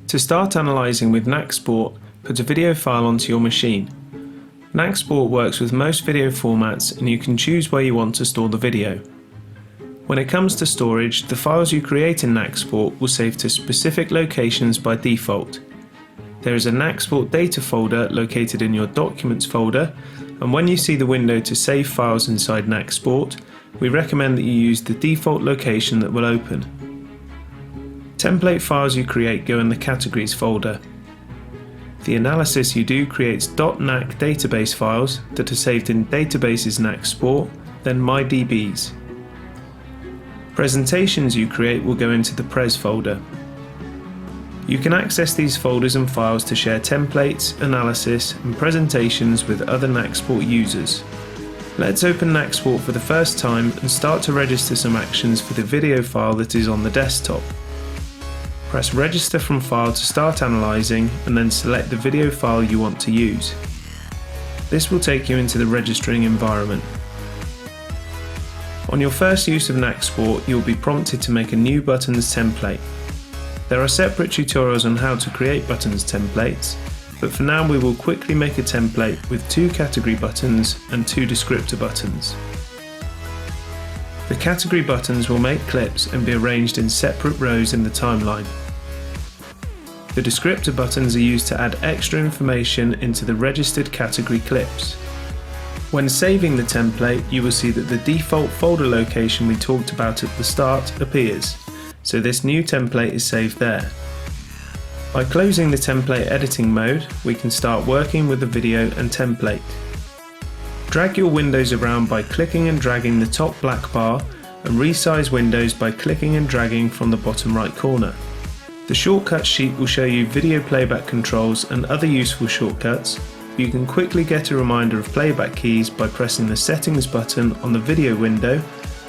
To start analysing with Nacsport, put a video file onto your machine. Nacsport works with most video formats and you can choose where you want to store the video. When it comes to storage, the files you create in Nacsport will save to specific locations by default. There is a Nacsport data folder located in your Documents folder, and when you see the window to save files inside Nacsport, we recommend that you use the default location that will open. Template files you create go in the Categories folder. The analysis you do creates .nac database files that are saved in Databases Nacsport, then MyDBs. Presentations you create will go into the Pres folder. You can access these folders and files to share templates, analysis and presentations with other Nacsport users. Let's open Nacsport for the first time and start to register some actions for the video file that is on the desktop. Press Register from File to start analysing and then select the video file you want to use. This will take you into the registering environment. On your first use of Nacsport, you will be prompted to make a new buttons template. There are separate tutorials on how to create buttons templates, but for now we will quickly make a template with 2 category buttons and 2 descriptor buttons. The category buttons will make clips and be arranged in separate rows in the timeline. The descriptor buttons are used to add extra information into the registered category clips. When saving the template, you will see that the default folder location we talked about at the start appears, so this new template is saved there. By closing the template editing mode, we can start working with the video and template. Drag your windows around by clicking and dragging the top black bar, and resize windows by clicking and dragging from the bottom right corner. The shortcuts sheet will show you video playback controls and other useful shortcuts. You can quickly get a reminder of playback keys by pressing the Settings button on the video window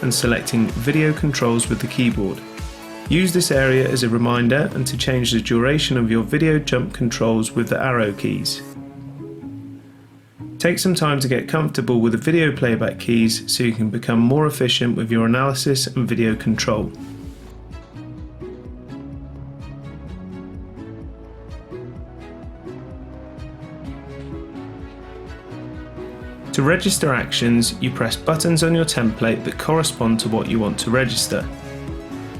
and selecting Video Controls with the keyboard. Use this area as a reminder and to change the duration of your video jump controls with the arrow keys. Take some time to get comfortable with the video playback keys so you can become more efficient with your analysis and video control. To register actions, you press buttons on your template that correspond to what you want to register.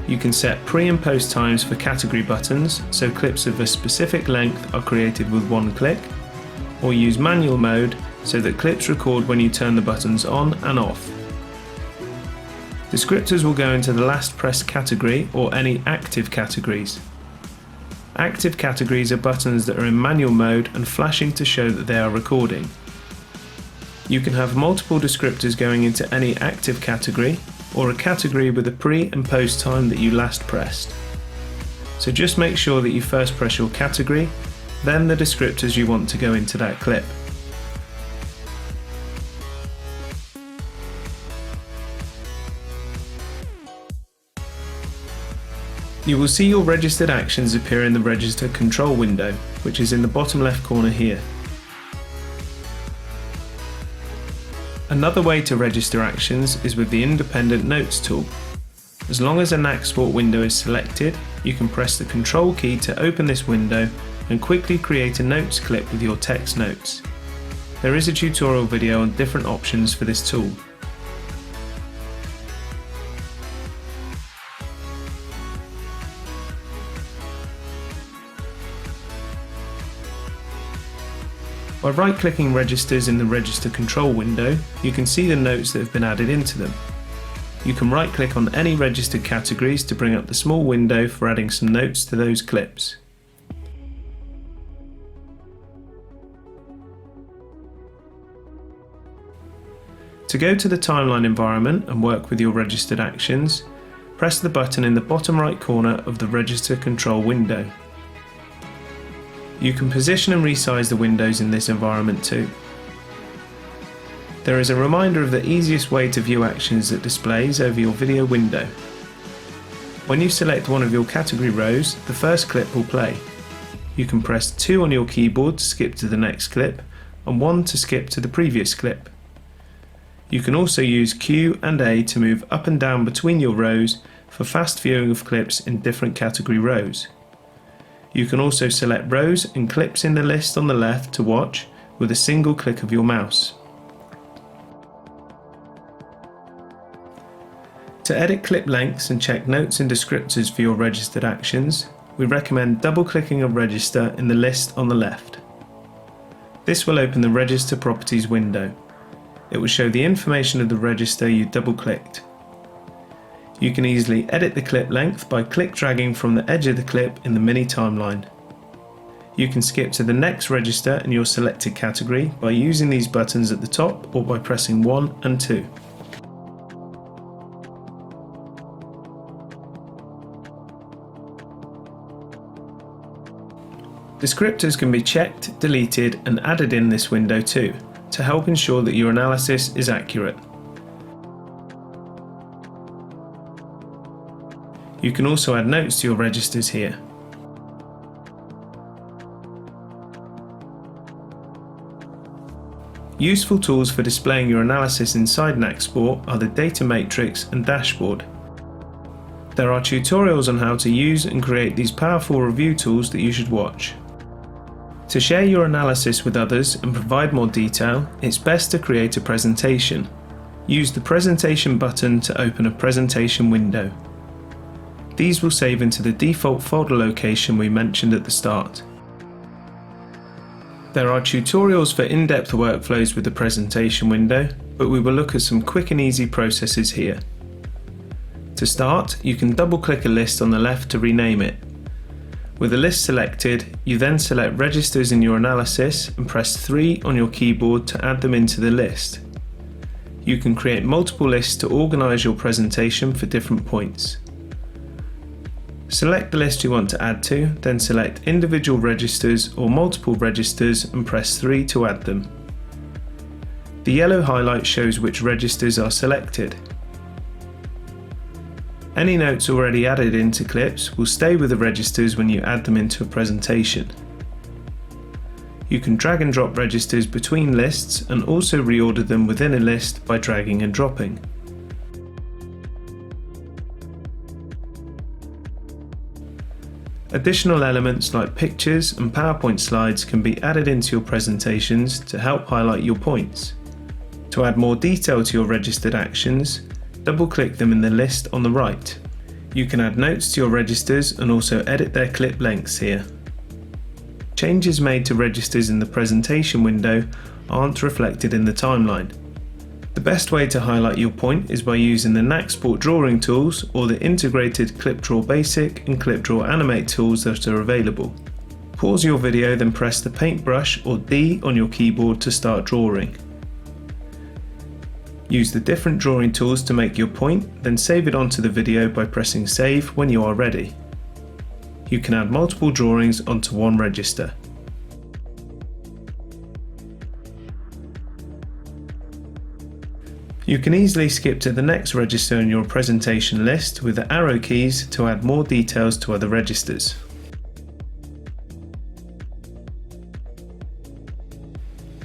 You can set pre and post times for category buttons, so clips of a specific length are created with one click, or use manual mode so that clips record when you turn the buttons on and off. Descriptors will go into the last pressed category or any active categories. Active categories are buttons that are in manual mode and flashing to show that they are recording. You can have multiple descriptors going into any active category or a category with a pre and post time that you last pressed. So just make sure that you first press your category, then the descriptors you want to go into that clip. You will see your registered actions appear in the Register Control window, which is in the bottom left corner here. Another way to register actions is with the Independent Notes tool. As long as a Nacsport window is selected, you can press the Control key to open this window and quickly create a notes clip with your text notes. There is a tutorial video on different options for this tool. By right-clicking registers in the Register Control window, you can see the notes that have been added into them. You can right-click on any registered categories to bring up the small window for adding some notes to those clips. To go to the timeline environment and work with your registered actions, press the button in the bottom right corner of the Register Control window. You can position and resize the windows in this environment too. There is a reminder of the easiest way to view actions that displays over your video window. When you select one of your category rows, the first clip will play. You can press 2 on your keyboard to skip to the next clip and 1 to skip to the previous clip. You can also use Q and A to move up and down between your rows for fast viewing of clips in different category rows. You can also select rows and clips in the list on the left to watch with a single click of your mouse. To edit clip lengths and check notes and descriptors for your registered actions, we recommend double-clicking a register in the list on the left. This will open the Register Properties window. It will show the information of the register you double-clicked. You can easily edit the clip length by click-dragging from the edge of the clip in the mini timeline. You can skip to the next register in your selected category by using these buttons at the top or by pressing 1 and 2. Descriptors can be checked, deleted and added in this window too, to help ensure that your analysis is accurate. You can also add notes to your registers here. Useful tools for displaying your analysis inside Nacsport are the data matrix and dashboard. There are tutorials on how to use and create these powerful review tools that you should watch. To share your analysis with others and provide more detail, it's best to create a presentation. Use the presentation button to open a presentation window. These will save into the default folder location we mentioned at the start. There are tutorials for in-depth workflows with the presentation window, but we will look at some quick and easy processes here. To start, you can double-click a list on the left to rename it. With the list selected, you then select registers in your analysis and press 3 on your keyboard to add them into the list. You can create multiple lists to organise your presentation for different points. Select the list you want to add to, then select individual registers or multiple registers and press 3 to add them. The yellow highlight shows which registers are selected. Any notes already added into clips will stay with the registers when you add them into a presentation. You can drag and drop registers between lists and also reorder them within a list by dragging and dropping. Additional elements like pictures and PowerPoint slides can be added into your presentations to help highlight your points. To add more detail to your registered actions, double-click them in the list on the right. You can add notes to your registers and also edit their clip lengths here. Changes made to registers in the presentation window aren't reflected in the timeline. The best way to highlight your point is by using the Nacsport drawing tools or the integrated Clip Draw Basic and Clip Draw Animate tools that are available. Pause your video, then press the paintbrush or D on your keyboard to start drawing. Use the different drawing tools to make your point, then save it onto the video by pressing save when you are ready. You can add multiple drawings onto one register. You can easily skip to the next register in your presentation list with the arrow keys to add more details to other registers.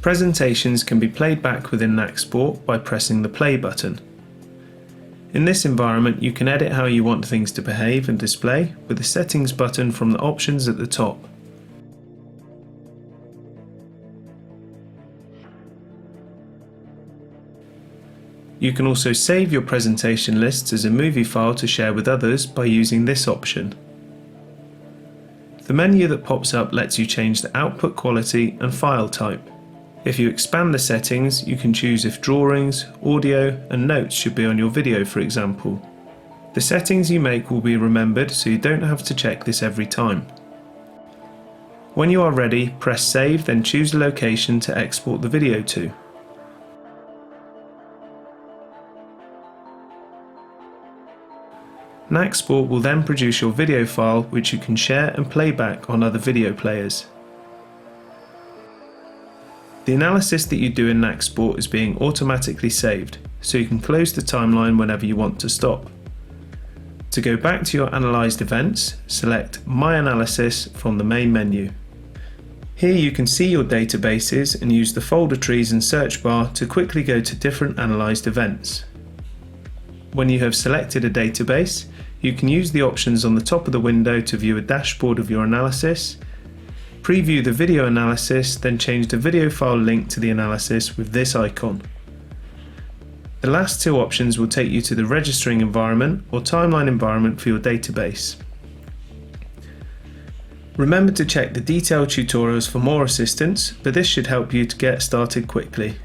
Presentations can be played back within Nacsport by pressing the play button. In this environment, you can edit how you want things to behave and display with the settings button from the options at the top. You can also save your presentation lists as a movie file to share with others by using this option. The menu that pops up lets you change the output quality and file type. If you expand the settings, you can choose if drawings, audio and notes should be on your video, for example. The settings you make will be remembered, so you don't have to check this every time. When you are ready, press save, then choose the location to export the video to. Nacsport will then produce your video file, which you can share and play back on other video players. The analysis that you do in Nacsport is being automatically saved, so you can close the timeline whenever you want to stop. To go back to your analysed events, select My Analysis from the main menu. Here you can see your databases and use the folder trees and search bar to quickly go to different analysed events. When you have selected a database, you can use the options on the top of the window to view a dashboard of your analysis, preview the video analysis, then change the video file link to the analysis with this icon. The last two options will take you to the registering environment or timeline environment for your database. Remember to check the detailed tutorials for more assistance, but this should help you to get started quickly.